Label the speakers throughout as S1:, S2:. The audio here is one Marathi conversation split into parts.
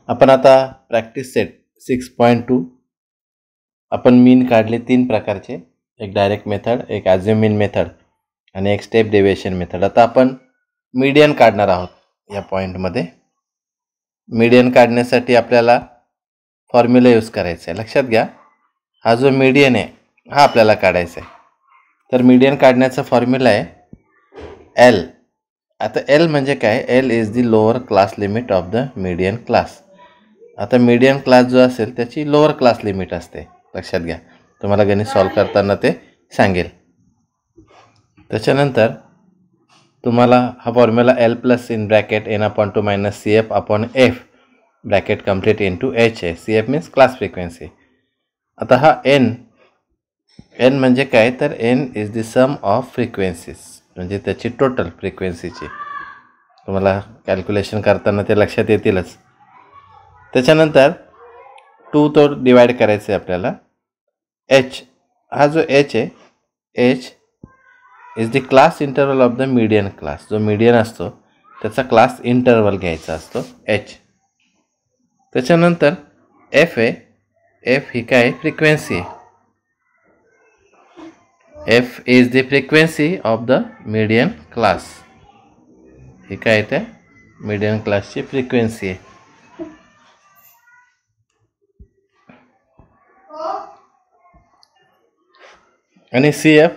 S1: आपण आता प्रॅक्टिस सेट 6.2 आपण मीन काढले 3 प्रकारचे, एक डायरेक्ट मेथड, एक ॲझ्युम मीन मेथड आणि एक स्टेप डेविएशन मेथड. आता आपण मीडियन काढणार आहोत. या पॉईंटमध्ये मीडियन काढण्यासाठी आपल्याला फॉर्म्युला यूज करायचा आहे. लक्षात घ्या, हा जो मीडियन आहे हा आपल्याला काढायचा आहे. तर मीडियन काढण्याचा फॉर्म्युला आहे एल. आता एल म्हणजे काय? L is the lower class limit of the median class. आता मीडियन क्लास जो असेल त्याची लोअर क्लास लिमिट असते. लक्षात घ्या, तुम्हाला गणित सॉल्व करताना ते सांगेल. त्याच्यानंतर तुम्हाला हा formula l plus in bracket N upon two minus C F upon F bracket complete into h आहे. C f means class frequency. आता हा एन म्हणजे काय? तर n is the sum of frequencies, म्हणजे त्याची टोटल फ्रिक्वेन्सीची. तुम्हाला कॅल्क्युलेशन करताना ते लक्षात येतीलच. त्याच्यानंतर 2 तो डिवाइड करायचं आहे आपल्याला. एच, हा जो एच आहे, H is the class interval of the median class. जो मीडियन असतो त्याचा क्लास इंटरवल घ्यायचा असतो एच. त्याच्यानंतर एफ आहे. एफ ही काय? फ्रिक्वेन्सी आहे. F is the frequency of the median class. ही काय? ते मीडियन क्लासची फ्रिक्वेन्सी आहे. आणि सी एफ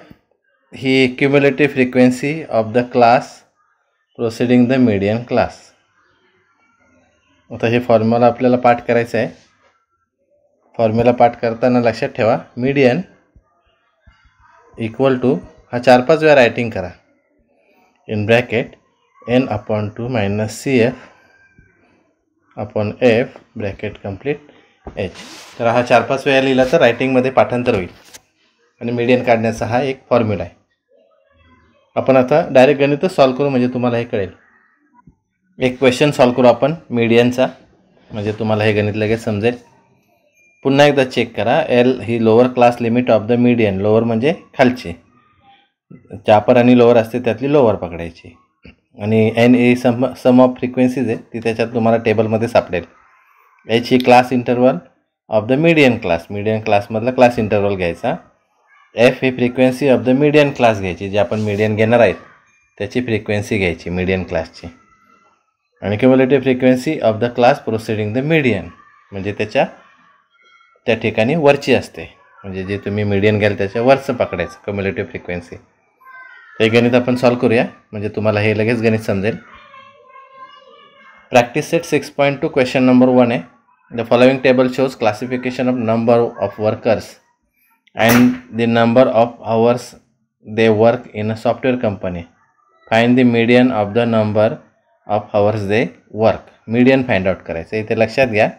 S1: ही cumulative frequency of the class proceeding the median class. आता हे फॉर्म्युला आपल्याला पाठ करायचं आहे. फॉर्म्युला पाठ करताना लक्षात ठेवा, मीडियन इक्वल टू, हा 4-5 वेळा रायटिंग करा, in bracket N upon two minus C F upon F bracket complete H. तर हा 4-5 वेळा लिहिला तर रायटिंगमध्ये पाठांतर होईल. आणि मीडियन काढण्याचा हा एक फॉर्म्युला आहे. आपण आता डायरेक्ट गणितच सॉल्व करू, म्हणजे तुम्हाला हे कळेल. एक क्वेश्चन सॉल्व करू आपण मीडियनचा, म्हणजे तुम्हाला हे गणित लगेच समजेल. पुन्हा एकदा चेक करा. L he lower class limit of the median. Lower म्हणजे खालची, अपर आणि लोअर असते त्यातली लोअर पकडायची. आणि एन ही सम ऑफ फ्रिक्वेन्सीज आहे, ती त्याच्यात तुम्हाला टेबलमध्ये सापडेल. एच ही class interval of the median class. Median क्लासमधला क्लास इंटरवल घ्यायचा. एफ ही frequency of the median class घ्यायची, जे आपण मीडियन घेणार आहेत त्याची फ्रिक्वेन्सी घ्यायची मीडियन क्लासची. आणि cumulative frequency of the class proceeding the median, म्हणजे त्या ठिकाणी वरची असते, म्हणजे जे तुम्ही मीडियन घ्याल त्याच्या वरचं पकडायचं क्युम्युलेटिव्ह फ्रिक्वेन्सी. हे गणित आपण सॉल्व करूया, म्हणजे तुम्हाला हे लगेच गणित समजेल. प्रॅक्टिस सेट 6.2 क्वेश्चन नंबर 1 आहे. The following table shows classification of number of workers and the number of hours they work in a software company. Find the median of the number of hours they work. Median find out करायचं आहे. इथे लक्षात घ्या,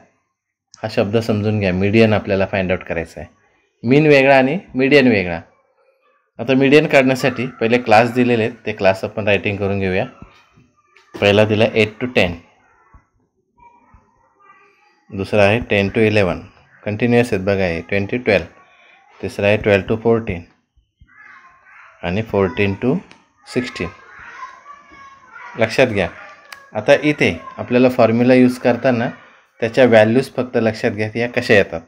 S1: हा शब्द समजून घ्या. मीडियन आपल्याला फाइंड आउट करायचं आहे. मीन वेगळा आणि मीडियन वेगळा. आता मीडियन काढण्यासाठी पहिले क्लास दिलेले आहेत, ते क्लास आपण रायटिंग करून घेऊया. पहिला दिला 8 to 10, दुसरा आहे 10 to 11, कंटिन्युअस आहेत बघा. आहे 10 to 12, तिसरा आहे 12 to 14 आणि 14 to 16. लक्षात घ्या. आता इथे आपल्याला फॉर्म्युला यूज करताना त्याच्या व्हॅल्यूज फक्त लक्षात घ्या या कशा येतात.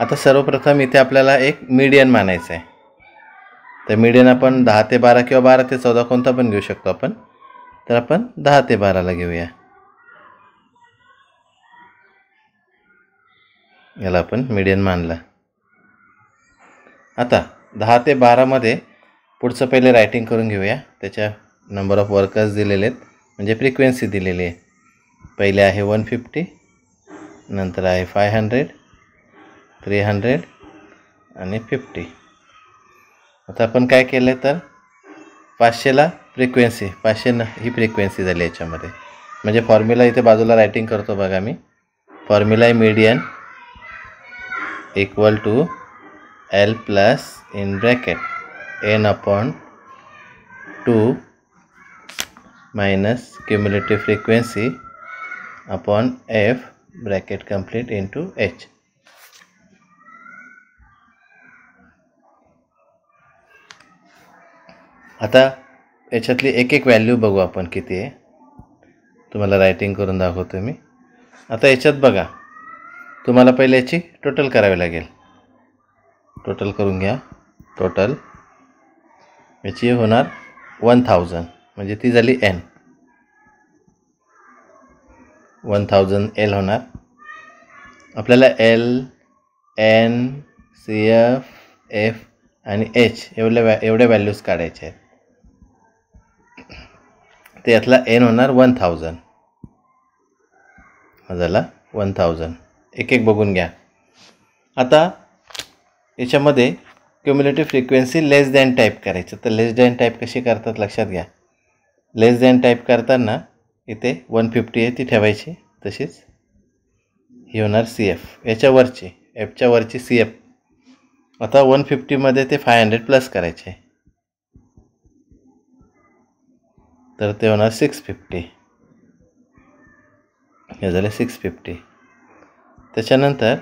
S1: आता सर्वप्रथम इथे आपल्याला एक मीडियन मानायचं आहे. तर मीडियन आपण 10 ते 12 किंवा 12 ते 14 कोणता पण घेऊ शकतो आपण. तर आपण 10 ते 12ला घेऊया. याला आपण मीडियन मानलं. आता 10 ते 12मध्ये पुढचं पहिले रायटिंग करून घेऊया. त्याच्या नंबर ऑफ वर्कर्स दिलेले आहेत, म्हणजे फ्रिक्वेन्सी दिलेली आहे. पहिले आहे 150, नंतर आहे 500, 300 आणि 50. आता आपण काय केलं तर 500ला फ्रिक्वेन्सी, 500 ही फ्रिक्वेन्सी झाली याच्यामध्ये. म्हणजे फॉर्म्युला इथे बाजूला रायटिंग करतो बघा मी. फॉर्म्युला आहे median equal to L plus in bracket N upon 2 minus cumulative frequency upon F bracket complete into H. आता याच्यातली एक एक व्हॅल्यू बघू आपण किती आहे. तुम्हाला रायटिंग करून दाखवतो मी. आता याच्यात बघा, तुम्हाला पहिले याची टोटल करावी लागेल. टोटल करून घ्या. टोटल याची होणार 1000, म्हणजे ती झाली n. 1000 L होणार. आपल्याला L, N, CF, F आणि H एवढ्या व्हॅल्यूज काढायच्या आहेत. ते यातला n होणार 1000. हा झाला 1000. एक एक बघून घ्या. आता याच्यामध्ये क्युम्युलेटिव्ह फ्रिक्वेन्सी लेस दॅन टाईप करायचं. तर लेस दॅन टाईप कशी करतात लक्षात घ्या. लेस दॅन टाईप करताना इथे 150 आहे ती ठेवायची तशीच. ही होणार CF, याच्यावरची Fच्या वरची CF. आता 150 मध्ये ते 500 प्लस करायचे, तर ते होणार 650. हे झाले 650. त्याच्यानंतर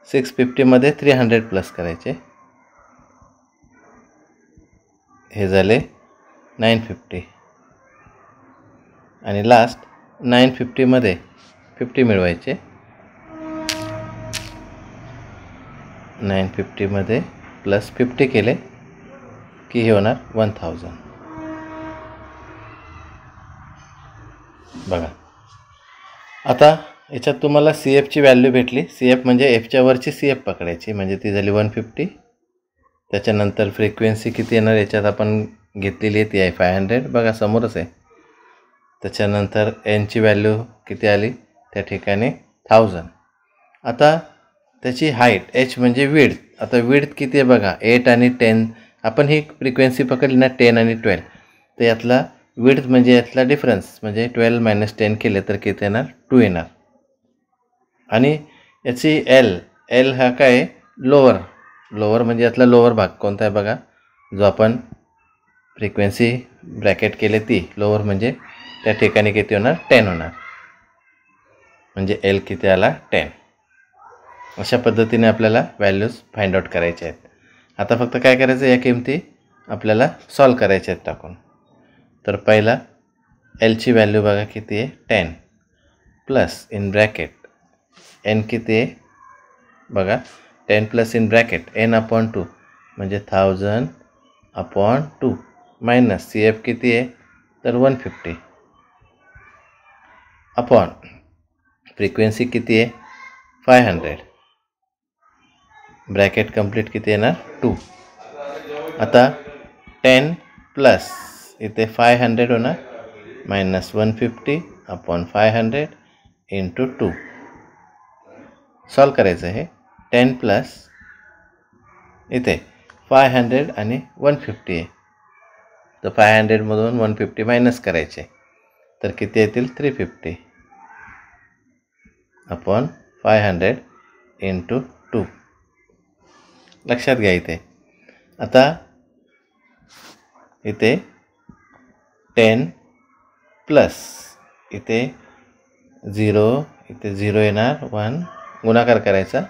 S1: 650 मध्ये 300 प्लस करायचे, हे झाले 950. आणि लास्ट 950 मध्ये 50 मिळवायचे. 950 मध्ये प्लस 50 केले की हे होणार 1000. बघा, आता याच्यात तुम्हाला CFची व्हॅल्यू भेटली. CF म्हणजे Fच्या वरची CF पकडायची, म्हणजे ती झाली 150. त्याच्यानंतर फ्रिक्वेन्सी किती येणार याच्यात आपण घेतलेली आहे ती आहे 500. बघा समोरच आहे. त्याच्यानंतर Nची व्हॅल्यू किती आली त्या ठिकाणी 1000. आता त्याची हाईट H म्हणजे विड्थ. आता विड्थ किती आहे बघा, 8 आणि 10. आपण ही फ्रिक्वेन्सी पकडली ना 10 आणि 12, तर यातला विड्थ म्हणजे यातला डिफरन्स म्हणजे 12 - 10 केले तर किती येणार, 2 येणार. आणि याची L हा काय, लोअर म्हणजे यातला लोअर भाग कोणता आहे बघा, जो आपण फ्रिक्वेन्सी ब्रॅकेट केले ती लोअर, म्हणजे त्या ठिकाणी किती होणार, 10 होणार. म्हणजे L किती आला, 10. अशा पद्धतीने आपल्याला व्हॅल्यूज फाइंड आउट करायच्या आहेत. आता फक्त काय करायचं, या किमती आपल्याला सॉल्व करायच्या आहेत टाकून. तर पहिला Lची व्हॅल्यू बघा किती आहे, 10 प्लस इन ब्रॅकेट N किती आहे बघा, 10 प्लस इन ब्रॅकेट N/2 म्हणजे 1000/2 मायनस CF किती आहे तर 150 अपॉन फ्रिक्वेन्सी किती आहे 500. ब्रॅकेट कंप्लीट किती येणार 2. आता 10 प्लस इथे 500 होणार मायनस 150/500 इंटू 2. सॉल्व करायचं आहे. 10 प्लस इथे 500 आणि 150 आहे, तर 500 मधून 150 मायनस करायचे, तर किती येतील 350/500 इंटू 2. लक्षात घ्या इथे. आता इथे 10 प्लस इथे 0 येणार, 1 गुणाकार करायचा,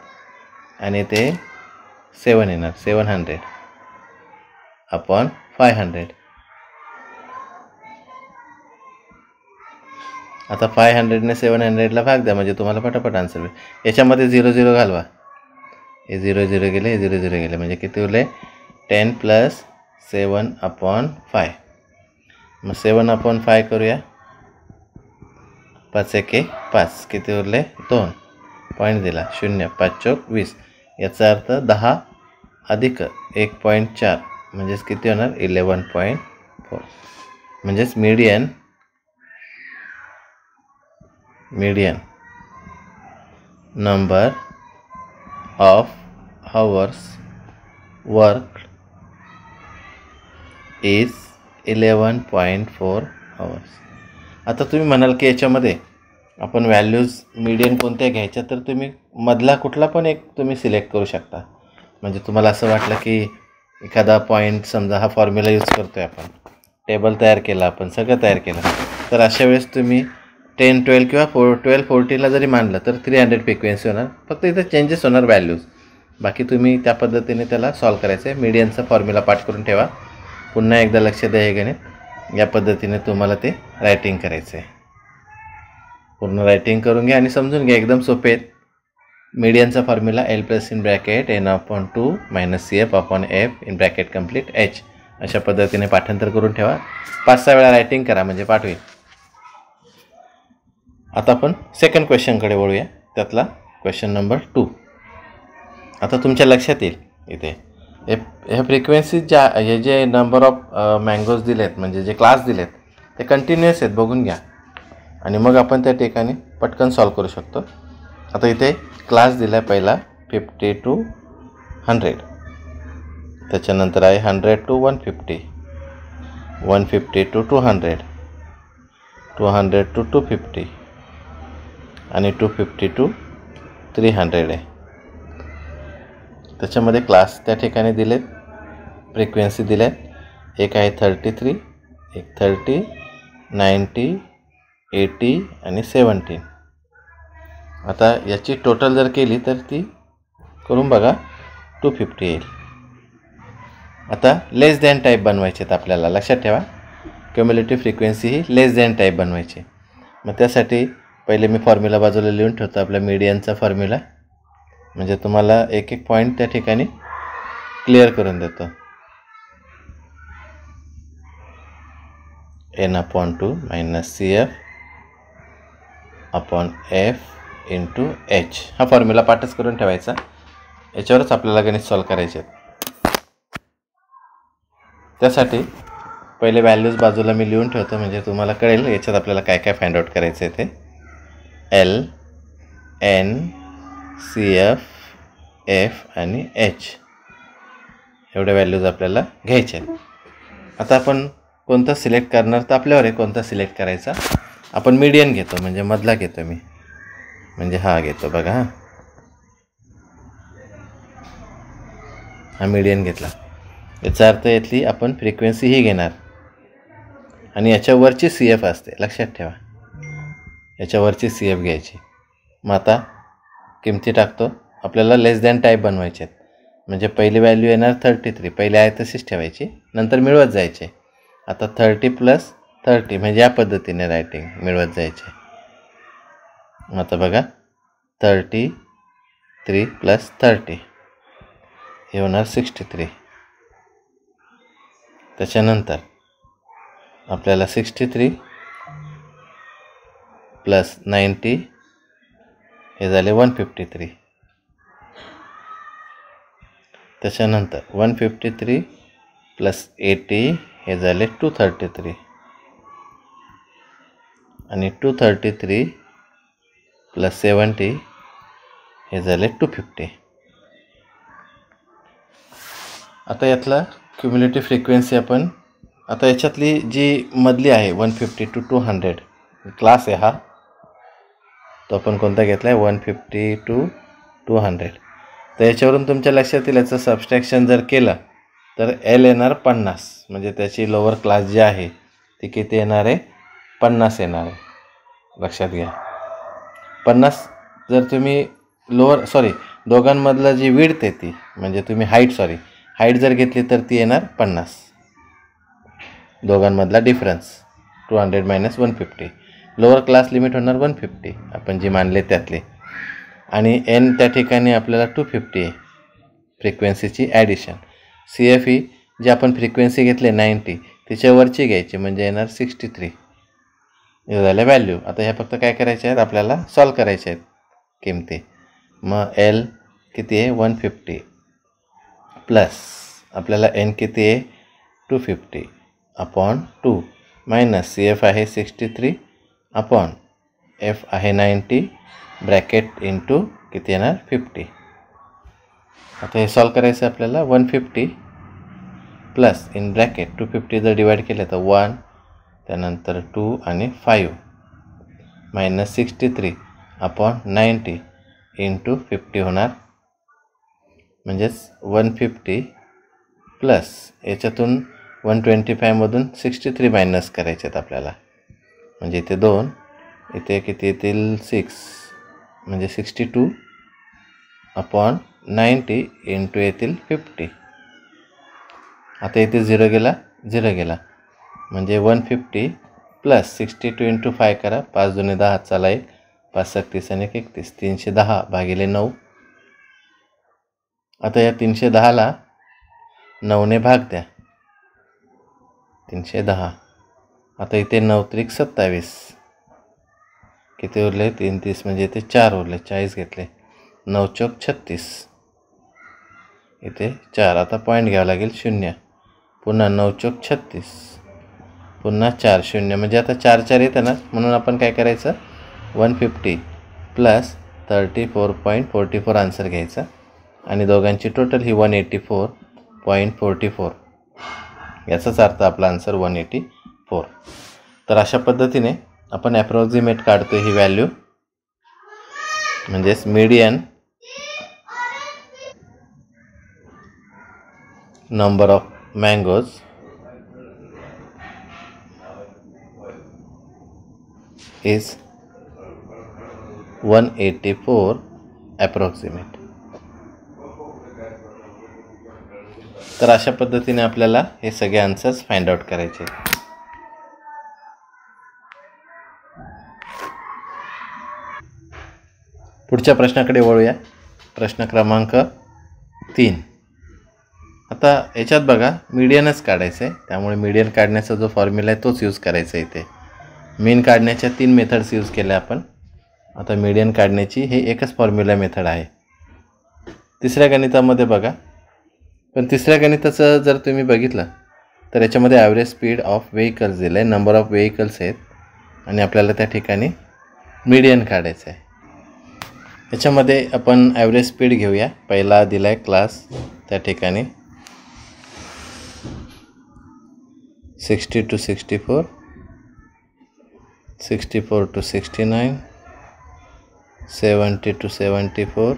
S1: आणि इथे 7 येणार, 700/500. आता 500 ने 700ला भाग द्या, म्हणजे तुम्हाला पटापट आन्सर मिळेल. याच्यामध्ये 0 घालवा, हे 0 गेले, हे 0 गेले, म्हणजे किती उरले 10 प्लस 7/5. मग 7/5 करूया, 5 एके 5, किती उरले 2. पॉईंट दिला 0, 5 चौक 20. याचा अर्थ 10 अधिक 1.4 म्हणजेच किती होणार 11.4. म्हणजेच median number of hours worked is 11.4 hours. आता तुम्ही म्हणाल की याच्यामध्ये आपण व्हॅल्यूज मीडियन कोणत्या घ्यायच्या, तर तुम्ही मधला कुठला पण एक तुम्ही सिलेक्ट करू शकता. म्हणजे तुम्हाला असं वाटलं की एखादा पॉईंट, समजा हा फॉर्म्युला यूज करतोय आपण, टेबल तयार केला, आपण सगळं तयार केलं, तर अशा वेळेस तुम्ही 10, 12 किंवा 12, 14ला जरी मानलं तर 300 फ्रिक्वेन्सी होणार. फक्त इथं चेंजेस होणार व्हॅल्यूज. बाकी तुम्ही त्या पद्धतीने त्याला सॉल्व करायचं आहे. मीडियनचा फॉर्म्युला पाठ करून ठेवा. पुन्हा एकदा लक्ष द्या हे गणित. या पद्धतीने तुम्हाला ते रायटिंग करायचं आहे. पूर्ण रायटिंग करून घ्या आणि समजून घ्या, एकदम सोपे आहेत. मीडियनचा formula L plus in bracket n/2 - CF/F in bracket complete H. अशा पद्धतीने पाठांतर करून ठेवा. 5-6 वेळा रायटिंग करा म्हणजे पाठ होईल. आता आपण सेकंड क्वेश्चनकडे वळूया. त्यातला क्वेश्चन नंबर 2. आता तुमच्या लक्षात येईल इथे ह्या फ्रिक्वेन्सी ज्या हे जे नंबर ऑफ मँगोज दिलेत म्हणजे जे क्लास दिलेत ते कंटिन्युअस आहेत, बघून घ्या आणि मग आपण त्या ठिकाणी पटकन सॉल्व करू शकतो. आता इथे क्लास दिला आहे पहिला 50 to 100, त्याच्यानंतर आहे 100 to 150, 150 to 200, 200 to 250 आणि 250 to 300 आहे. त्याच्यामध्ये क्लास त्या ठिकाणी दिलेत, फ्रिक्वेन्सी दिल्यात. एक आहे 33, एक 30, 90, 80 आणि 17. आता याची टोटल जर केली तर ती करून बघा 250 येईल. आता लेस दॅन टाईप बनवायचे आहेत आपल्याला, लक्षात ठेवा. क्युम्युलेटिव्ह फ्रिक्वेन्सी ही लेस दॅन टाईप बनवायची. मग त्यासाठी पहिले मी फॉर्म्युला बाजूला लिहून ठेवतो, आपला मीडियनचा फॉर्म्युला, म्हणजे तुम्हाला एक एक पॉईंट त्या ठिकाणी क्लिअर करून देतो. n/2 - CF/F × H. हा फॉर्म्युला पाठच करून ठेवायचा. याच्यावरच आपल्याला गणित सॉल्व करायचे आहेत. त्यासाठी पहिले व्हॅल्यूज बाजूला मी लिहून ठेवतो म्हणजे तुम्हाला कळेल याच्यात आपल्याला काय काय फाइंड आउट करायचं आहे. ते L, N, CF, F आणि H एवढ्या व्हॅल्यूज आपल्याला घ्यायच्या आहेत. आता आपण कोणता सिलेक्ट करणार तर आपल्यावर आहे कोणता सिलेक्ट करायचा. आपण मीडियन घेतो म्हणजे मधला घेतो मी, म्हणजे हा घेतो बघा. हा मीडियन घेतला, याचा अर्थ यातली आपण फ्रिक्वेन्सी ही घेणार आणि याच्यावरची CF असते, लक्षात ठेवा. याच्यावरची CF घ्यायची. मग आता किमती टाकतो. आपल्याला लेस दॅन टाईप बनवायचे आहेत म्हणजे पहिली व्हॅल्यू येणार 33, पहिले आहे तशीच ठेवायची, नंतर मिळवत जायचे. आता 30 + 30 म्हणजे या पद्धतीने रायटिंग मिळवत जायचे. आता बघा 33 + 30 हे होणार 63. त्याच्यानंतर आपल्याला 63 + 90 हे झाले 153. त्याच्यानंतर 153 + 80 हे झाले 233 आणि 233 + 70 हे झाले 250. आता यातला क्युम्युलेटिव्ह फ्रिक्वेन्सी आपण आता याच्यातली जी मधली आहे 150 to 200 क्लास आहे हा, तो आपण कोणता घेतला आहे 150 to 200. तर याच्यावरून तुमच्या लक्षात येईल याचं सबस्ट्रॅक्शन जर केलं तर L येणार 50, म्हणजे त्याची लोअर क्लास जी आहे ती किती येणार आहे 50 येणार आहे. लक्षात घ्या 50. जर तुम्ही दोघांमधलं जी विड्थ आहे ती म्हणजे तुम्ही हाईट जर घेतली तर ती येणार 50. दोघांमधला डिफरन्स 200 - 150. लोअर क्लास लिमिट होणार 150 आपण जी मानले त्यातले, आणि N त्या ठिकाणी आपल्याला 250 आहे फ्रिक्वेन्सीची ॲडिशन. CF ही जी आपण फ्रिक्वेन्सी घेतली 90 तिच्यावरची घ्यायची म्हणजे येणार 63. हे झाल्या व्हॅल्यू. आता ह्या फक्त काय करायचे आहेत आपल्याला सॉल्व करायचे आहेत किमती. मग L किती आहे 150 प्लस आपल्याला N किती आहे 250/2 मायनस CF आहे 63 अपॉन F आहे 90 ब्रॅकेट इंटू किती येणार 50. आता हे सॉल्व करायचं आपल्याला 150 प्लस इन ब्रॅकेट 250 जर डिवाइड केलं तर 1 त्यानंतर 2 आणि 5 मायनस 63/90 इंटू 50 होणार, म्हणजेच 150 प्लस याच्यातून 125मधून 63 मायनस करायचे आहेत आपल्याला, म्हणजे इथे 2 इथे किती येतील 6 म्हणजे 62/90 इंटू येतील 50. आता इथे 0 गेला म्हणजे 150 प्लस 62 × 5 करा, 5 दुने 10 चला 1, 5 × 30 आणि 31, 310 भागिले 9. आता या 310ला 9ने भाग द्या, 310. आता इथे 9 त्रिक 27, किती उरले? 3 30 म्हणजे इथे 4 उरले, 40 घेतले, 9 चौक 36, इथे 4. आता पॉईंट घ्यावा लागेल 0, पुन्हा 9 चौक 36, पुन्हा 4 0, म्हणजे आता 4 4 येतं ना, म्हणून आपण काय करायचं 150 प्लस 34.44 आन्सर घ्यायचा आणि दोघांची टोटल ही 184.44. याचाच अर्थ आपला आन्सर 184. तर अशा पद्धतीने आपण ॲप्रॉक्सिमेट काढतो ही व्हॅल्यू, म्हणजेच median number of mangoes is 184 approximate. तर अशा पद्धतीने आपल्याला हे सगळे आन्सर्स फाइंड आउट करायचे. पुढच्या प्रश्नाकडे वळूया. प्रश्न क्रमांक 3. आता याच्यात बघा मीडियनच काढायचं आहे, त्यामुळे मीडियन काढण्याचा जो फॉर्म्युला आहे तोच यूज करायचा आहे. इथे मीन काढण्याच्या 3 मेथड्स यूज केल्या आपण. आता मीडियन काढण्याची हे एकच फॉर्म्युला मेथड आहे. तिसऱ्या गणितामध्ये बघा, पण तिसऱ्या गणिताचं जर तुम्ही बघितलं तर याच्यामध्ये ॲव्हरेज स्पीड ऑफ व्हेकल्स दिलं आहे, नंबर ऑफ व्हेकल्स आहेत आणि आपल्याला त्या ठिकाणी मीडियन काढायचं आहे. याच्यामध्ये आपण ॲव्हरेज स्पीड घेऊया. पहिला दिला आहे क्लास, त्या ठिकाणी 60 to 64, 64 to 69, 70 to 74.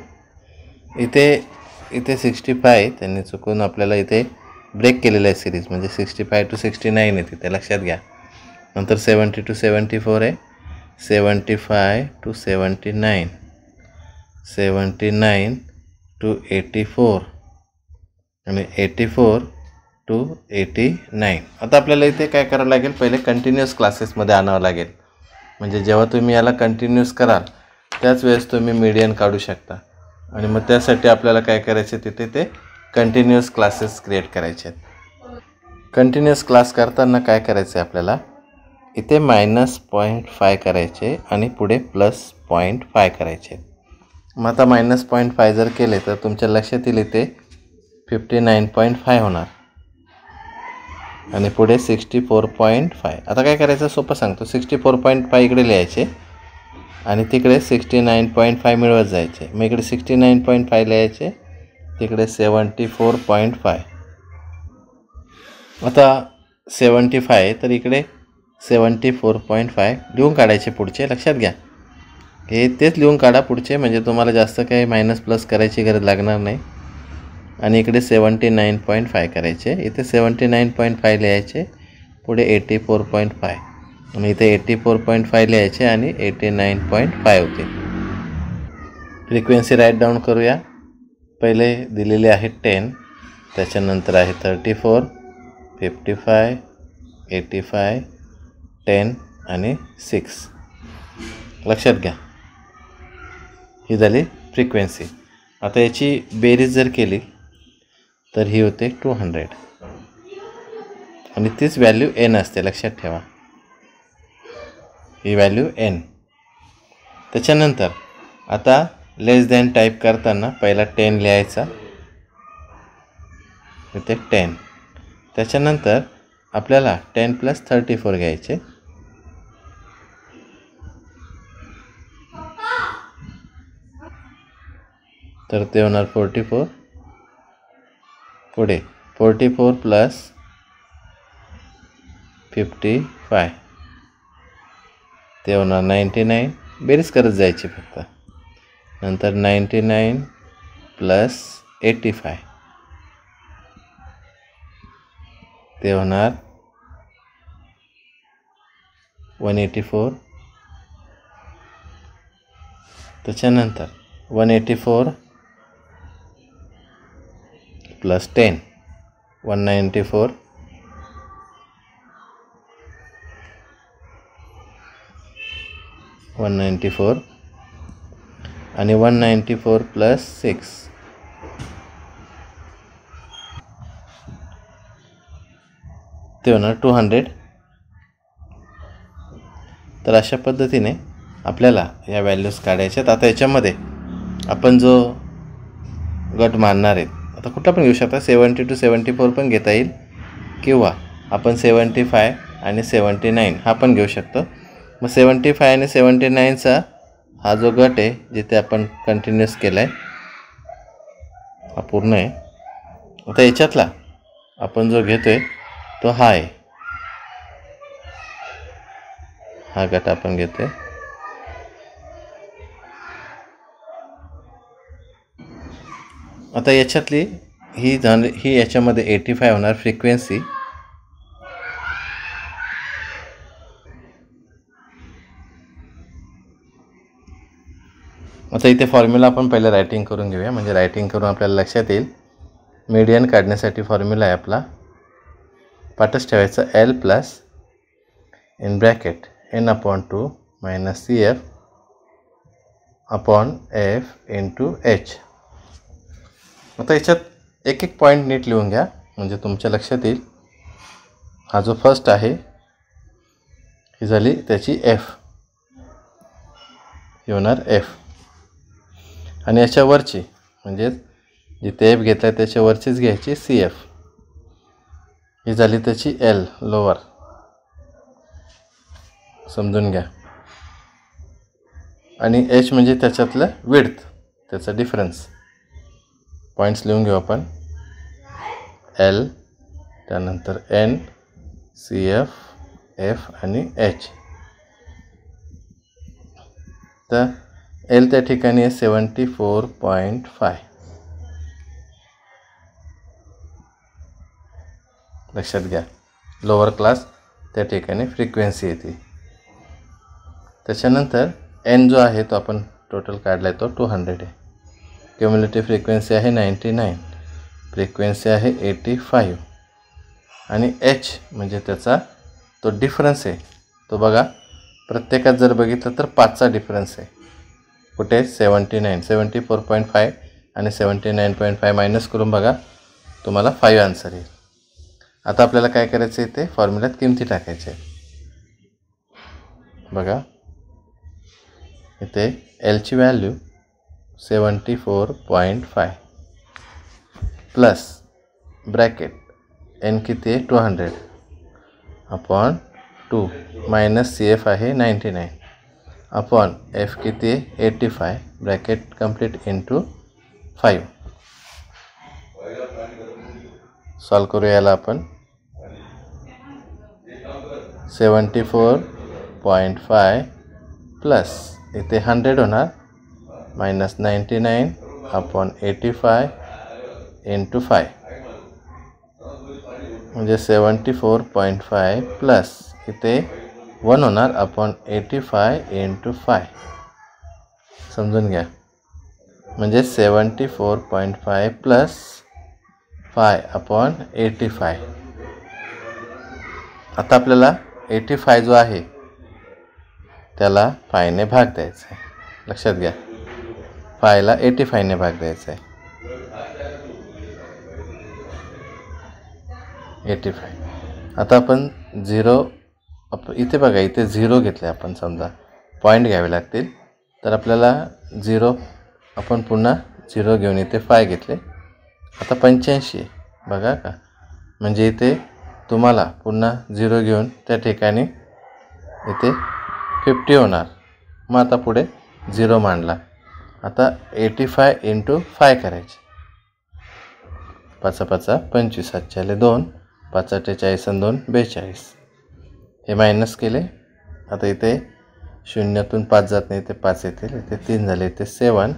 S1: इथे 65 त्यांनी चुकून आपल्याला इथे ब्रेक केलेला आहे सिरीज, म्हणजे 65 to 69 आहे तिथे, लक्षात घ्या. नंतर 70 to 74 आहे, 75 to 79, 79 to 84 आणि 84 to 89. आता आपल्याला इथे काय करावं लागेल, पहिले कंटिन्युअस क्लासेसमध्ये आणावं लागेल. म्हणजे जेव्हा तुम्ही याला कंटिन्यूस कराल त्याच वेळेस तुम्ही मीडियन काढू शकता. आणि मग त्यासाठी आपल्याला काय करायचे, तिथे ते कंटिन्युअस क्लासेस क्रिएट करायचे आहेत. कंटिन्युअस क्लास करताना काय करायचं आहे आपल्याला, इथे -0.5 करायचे आणि पुढे +0.5 करायचे. मग आता -0.5 जर केले तर तुमच्या लक्षात येईल इथे 59.5 होणार आणि पुढे 64.5. आता काय करायचं सोपं सांगतो, 64.5 इकडे लिहायचे आणि तिकडे 69.5 मिळवत जायचे. मग इकडे 69.5 लिहायचे, तिकडे 74.5. आता 75 तर इकडे 74.5 लिहून काढायचे पुढचे. लक्षात घ्या, हे तेच लिहून काढा पुढचे, म्हणजे तुम्हाला जास्त काही मायनस प्लस करायची गरज लागणार नाही. आणि इकडे 79.5 करायचे, इथे 79.5 लिहायचे, पुढे 84.5 आणि इथे 84.5 लिहायचे आणि 89.5 होते. फ्रिक्वेन्सी राईट डाऊन करूया. पहिले दिलेले आहे 10, त्याच्यानंतर आहे 34, 55, 85, 10 आणि 6. लक्षात घ्या, ही झाली फ्रिक्वेन्सी. आता याची बेरीज जर केली तर ही होते 200 आणि तीच व्हॅल्यू n असते, लक्षात ठेवा, ही व्हॅल्यू n. त्याच्यानंतर आता लेस दॅन टाईप करताना पहिला 10 लिहायचा, इथे 10. त्याच्यानंतर आपल्याला 10 + 34 घ्यायचे, तर ते होणार 44. पुढे 44 + 55 ते होणार 99. बेरीज करत जायची फक्त. नंतर 99 + 85 ते होणार 184. त्याच्यानंतर 184 + 10 194 194 आणि 194 प्लस 6 ते होणार 200. तर अशा पद्धतीने आपल्याला या व्हॅल्यूज काढायच्यात. आता याच्यामध्ये आपण जो गट मानणार आहेत, आता कुठला पण घेऊ शकता, 70 to 74 पण घेता येईल किंवा आपण 75 आणि 79 हा पण घेऊ शकतो. मग 75 आणि 79चा हा जो गट आहे जिथे आपण कंटिन्यूस केला आहे हा पूर्ण आहे. आता याच्यातला आपण जो घेतो आहे तो हा आहे, हा गट आपण घेतो आहे. आता याच्यातली ही याच्यामध्ये 85 होणार फ्रिक्वेन्सी. आता इथे फॉर्म्युला आपण पहिले रायटिंग करून घेऊया, म्हणजे रायटिंग करून आपल्याला लक्षात येईल. मीडियन काढण्यासाठी फॉर्म्युला आहे आपला, पाठच ठेवायचा L plus in bracket n/2 minus CF upon F into H. आता याच्यात एक एक पॉईंट नीट लिहून घ्या म्हणजे तुमच्या लक्षात येईल. हा जो फर्स्ट आहे ही झाली त्याची F, ही होणार F. आणि याच्यावरची म्हणजे जिथे F घेतला आहे त्याच्यावरचीच घ्यायची CF, ही झाली त्याची L लोअर, समजून घ्या. आणि H म्हणजे त्याच्यातलं विड्थ, त्याचा डिफरन्स. पॉईंट्स लिहून घेऊ आपण, L त्यानंतर N CF F आणि H. तर L त्या ठिकाणी आहे 74.5. लक्षात घ्या, लोअर क्लास त्या ठिकाणी फ्रिक्वेन्सी येते. त्याच्यानंतर N जो आहे तो आपण टोटल काढला आहे तो 200 आहे. क्युम्युलेटिव्ह फ्रिक्वेन्सी आहे 99, फ्रिक्वेन्सी आहे 85 आणि H म्हणजे त्याचा तो डिफरन्स आहे तो बघा प्रत्येकात जर बघितलं तर 5चा डिफरन्स आहे. कुठे 74.5 आणि 79.5 मायनस करून बघा तुम्हाला 5 आन्सर येईल. आता आपल्याला काय करायचं आहे ते फॉर्म्युल्यात किमती टाकायच्या आहेत. बघा इथे Lची व्हॅल्यू 74.5 प्लस ब्रॅकेट N किती आहे 200 अपॉन 2 मायनस CF आहे 99 अपॉन F किती आहे 85 ब्रॅकेट कंप्लीट इंटू 5. सॉल्व करूया याला आपण. 74.5 प्लस इथे 100 होणार मायनस 99 अपॉन 85 इंटू 5 म्हणजे 74.5 प्लस इथे 1 होणार अपॉन 85 इंटू 5. समजून घ्या म्हणजे 74.5 प्लस 5 अपॉन 85. आता आपल्याला 85 जो आहे त्याला 5 ने भाग द्यायचा आहे. लक्षात घ्या 5 ला 85 ने भाग द्यायचा आहे. 85. आता आपण 0 इथे बघा इथे 0 घेतले आपण, समजा पॉईंट घ्यावे लागतील तर आपल्याला 0 आपण पुन्हा 0 घेऊन इथे 5 घेतले. आता 85 बघा का, म्हणजे इथे तुम्हाला पुन्हा 0 घेऊन त्या ठिकाणी इथे 50 होणार. मग आता पुढे 0 मांडला. आता 85 इंटू 5 करायचे. 5 5 25 7 2 5 48 आणि 2 42. हे मायनस केले. आता इथे शून्यातून 5 जात नाही, इथे 5 येतील, इथे 3 झाले, इथे 7,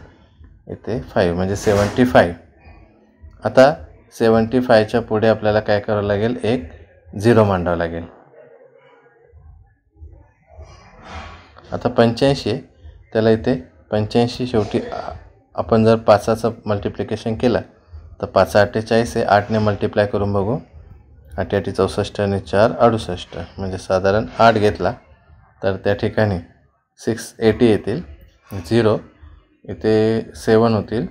S1: इथे 5 म्हणजे 75. आता 75च्या पुढे आपल्याला काय करावं लागेल, एक 0 मांडावं लागेल. आता 85 त्याला इथे 85 शेवटी आपण जर 5चं मल्टिप्लिकेशन केलं तर 5 48 आहे. 8ने मल्टिप्लाय करून बघू. 8 8 64 आणि 4 68 म्हणजे साधारण 8 घेतला तर त्या ठिकाणी 680 येतील, 0 इथे 7 होतील,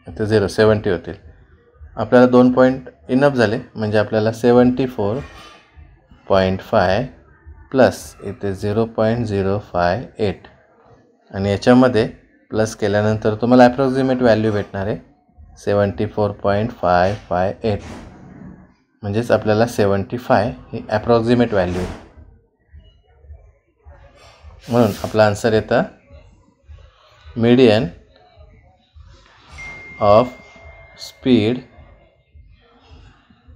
S1: इथे 0 होतील. आपल्याला 2 पॉईंट इनफ झाले, म्हणजे आपल्याला 74.5 प्लस इथे 0.058 आणि याच्यामध्ये प्लस केल्यानंतर तुम्हाला ॲप्रॉक्सिमेट व्हॅल्यू भेटणार आहे 74.558. म्हणजेच आपल्याला 75 ही ॲप्रॉक्सिमेट व्हॅल्यू आहे. म्हणून आपला आन्सर येतं median of speed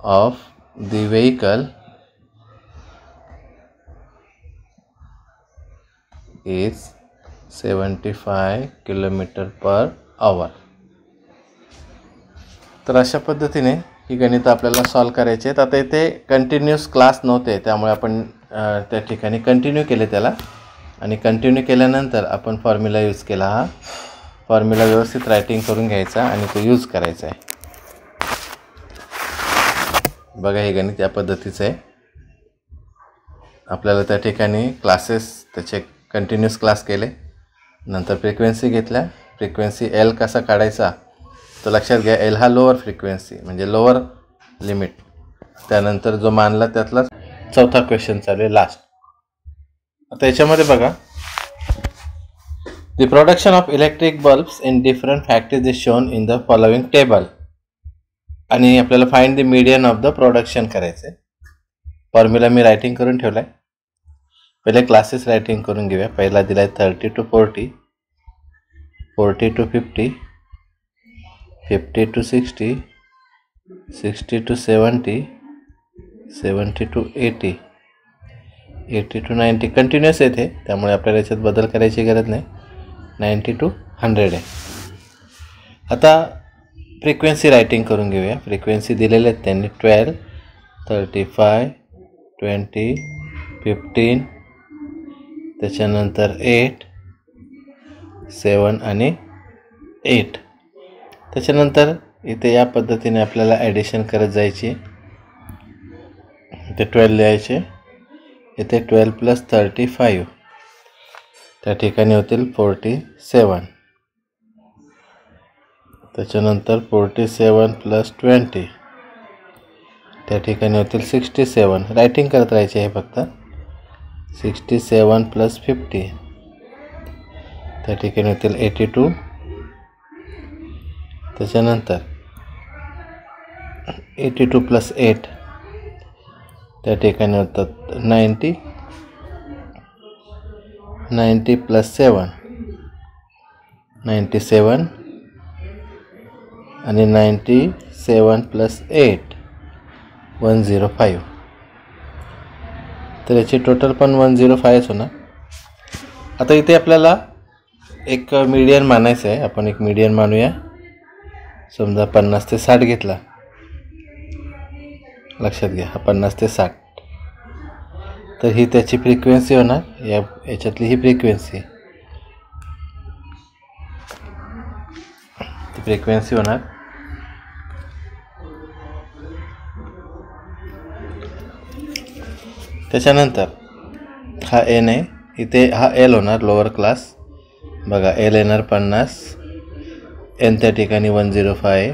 S1: of the vehicle is 75 km/h. तर अशा पद्धतीने ही गणितं आपल्याला सॉल्व करायची आहेत. आता इथे कंटिन्यूस क्लास नव्हते, त्यामुळे आपण त्या ठिकाणी कंटिन्यू केले त्याला, आणि कंटिन्यू केल्यानंतर आपण फॉर्म्युला यूज केला. हा फॉर्म्युला व्यवस्थित रायटिंग करून घ्यायचा आणि तो यूज करायचा आहे. बघा, हे गणित या पद्धतीचं आहे. आपल्याला त्या ठिकाणी क्लासेस त्याचे कंटिन्यूस क्लास केले, नंतर फ्रिक्वेन्सी घेतल्या. फ्रिक्वेन्सी एल कसा काढायचा तो लक्षात घ्या. एल हा लोअर फ्रिक्वेन्सी म्हणजे लोअर लिमिट. त्यानंतर जो मानला त्यातला चौथा क्वेश्चन चालू आहे, लास्ट. आता याच्यामध्ये बघा, the production of electric bulbs in different factories is shown in the following table. आणि आपल्याला find the median of the production करायचं आहे. फॉर्म्युला मी रायटिंग करून ठेवला आहे. पहिले क्लासेस रायटिंग करून घेऊया. पहिला दिला आहे 30 to 40, 40 to 50, 50 to 60, 60 to 70, 70 to 80, 80 to 90. Continuous येते, त्यामुळे आपल्याला याच्यात बदल करायची गरज नाही. 90 to 100 आहे. आता फ्रिक्वेन्सी रायटिंग करून घेऊया. फ्रिक्वेन्सी दिलेले आहेत त्यांनी 12, 35, 20, 15, त्याच्यानंतर 8, 7 आणि 8. त्याच्यानंतर इथे या पद्धतीने आपल्याला ॲडिशन करत जायची. इथे 12 लिहायचे, इथे 12 + 35 त्या ठिकाणी होतील 47. त्याच्यानंतर 47 + 20 त्या ठिकाणी होतील 67. रायटिंग करत राहायचे आहे फक्त. 67 + 50 त्या ठिकाणी होतील 82. त्याच्यानंतर 82 + 8 त्या ठिकाणी होतात 90. 90 + 7 97 आणि 97 + 8 105. तर याची टोटल पण 105च होणार. आता इथे आपल्याला एक मीडियन मानायचं आहे. आपण एक मीडियन मानूया. समजा 50 ते 60 घेतला. लक्षात घ्या, हा 50 ते 60. तर ही त्याची फ्रिक्वेन्सी होणार. याच्यातली ही फ्रिक्वेन्सी होणार. त्याच्यानंतर हा एन आहे, इथे हा एल होणार, लोअर क्लास. बघा, एल येणार 50, एन त्या ठिकाणी 105 आहे.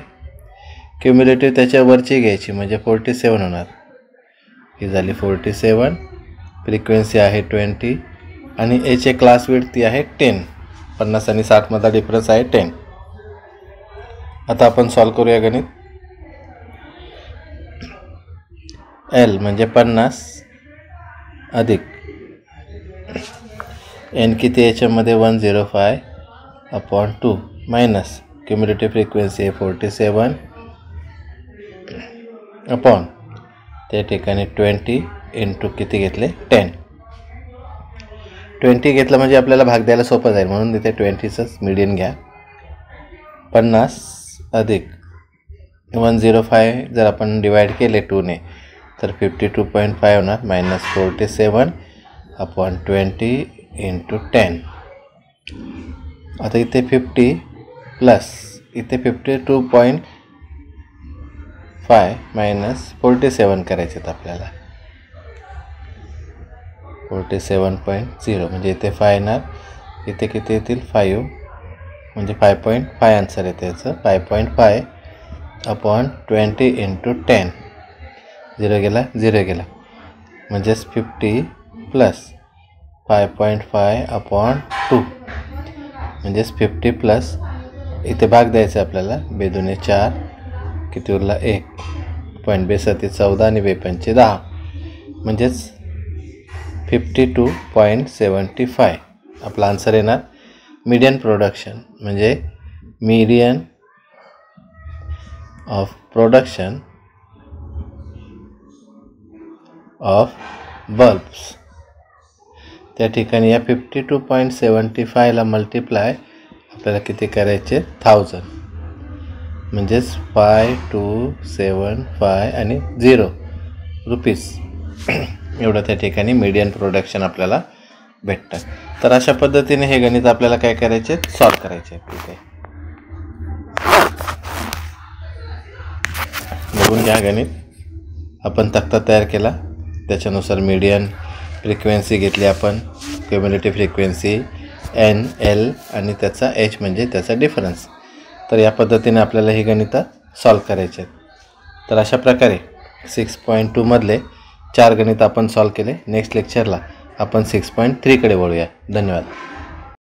S1: क्युम्युलेटिव्ह त्याच्यावरची घ्यायची म्हणजे 47 होणार. ही झाली 47. फ्रिक्वेन्सी आहे 20 आणि याचे क्लास विड्थ ती आहे 10. 50 आणि 60 मधला डिफरन्स आहे 10. आता आपण सॉल्व करूया गणित. एल म्हणजे 50 अधिक एन किती याच्यामध्ये 105/2 मायनस क्युम्युलेटिव्ह फ्रिक्वेन्सी आहे 47 अपॉन त्या ठिकाणी 20 इंटू किती घेतले 10. 20 घेतलं म्हणजे आपल्याला भाग द्यायला सोपं जाईल, म्हणून इथे 20चंच मीडियन घ्या. 50 अधिक 105 जर आपण डिवाइड केले 2ने तर 52.5 होणार, मायनस 47/20 इंटू 10. आता इथे 50 प्लस इथे 52.5 मायनस 47 करायचे आहेत आपल्याला. 47.0 म्हणजे इथे 5 येणार, इथे किती येतील 5 म्हणजे 5.5 आन्सर येते याचं. 5.5 अपॉन 20 इंटू 10, 0 गेला 0 गेला म्हणजेच 50 प्लस 5.5 अपॉन 2 म्हणजेच 50 प्लस इथे भाग द्यायचा आपल्याला. बेदुने 4, किती उरला 1 पॉईंट. बेसती 14 आणि बेपंचे 10 म्हणजेच 52.75 आपला आन्सर येणार. मीडियन प्रोडक्शन म्हणजे median of production of bulbs. त्या ठिकाणी या 52.75ला मल्टिप्लाय आपल्याला किती करायचे 1000 म्हणजेच 5275 आणि 0 रुपीज एवढं त्या ठिकाणी मीडियन प्रोडक्शन आपल्याला भेटतं. तर अशा पद्धतीने हे गणित आपल्याला काय करायचे सॉल्व करायचे. ठीक आहे, बघून घ्या गणित. आपण तक्ता तयार केला, त्याच्यानुसार मीडियन फ्रिक्वेन्सी घेतली आपण, क्युम्युलेटिव्ह फ्रिक्वेन्सी एन एल आणि त्याचा एच म्हणजे त्याचा डिफरन्स. तर या पद्धतीने आपल्याला ही गणितं सॉल्व करायचे आहेत. तर अशा प्रकारे 6.2 मधले 4 गणित आपण सॉल्व केले. नेक्स्ट लेक्चरला आपण 6.3 कडे वळूया. धन्यवाद.